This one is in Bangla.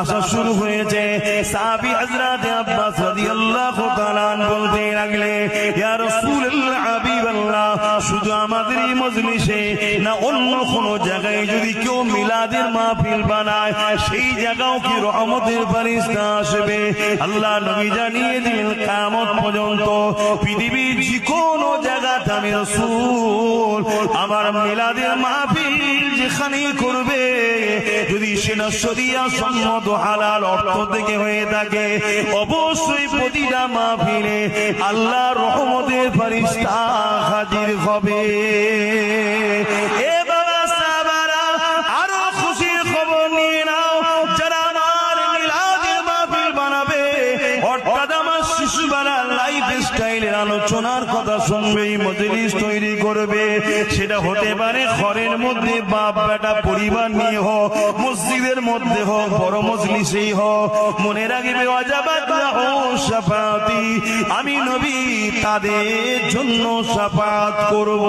আসা শুরু হয়েছে। সাহাবী হযরত আব্বাস রাদিয়াল্লাহু তাআলা আনহু বলতে লাগলেন, ইয়া রাসূলুল্লাহ, হাবিবাল্লাহ, শুধু আমাদের এই মজলিসে না অন্য কোন জায়গায় যদি কেউ মিলাদের মাহফিল বানায়, সেই জায়গাও কি রহমতের ফেরেশতা আসবে? আল্লাহ নবী জানিয়ে দিলেন, কিয়ামত পর্যন্ত পৃথিবীর যে কোনো জায়গাতে আমি রাসূল আমার মিলাদের মাহফিল যেখানে করবে, যদি সেটা শরিয়া সম্মত হালাল অর্থ থেকে হয়ে থাকে, অবশ্যই প্রতিটা মাহফিলে আল্লাহর রহমতের ফেরেশতা হাজির হবে। এ বাবা সাহাবারা, আরো খুশির খবর নিয়ে নাও, যারা আমার মিলাদের মাহফিল বানাবে, অর্থাৎ আমার শিশুবেলার লাইফ স্টাইলের আলোচনার কথা শুনবে, মজলিস তৈরি করবে, সেটা হতে পারে ঘরের মধ্যে বাপ বেটা পরিবার নিয়ে হোক, মসজিদের মধ্যে হোক, বড় মজলিসেই হোক, মনে রাখবে ওয়াজাবাত লাহু শাফাআতি, আমি নবী তাদের জন্য শাফাআত করব।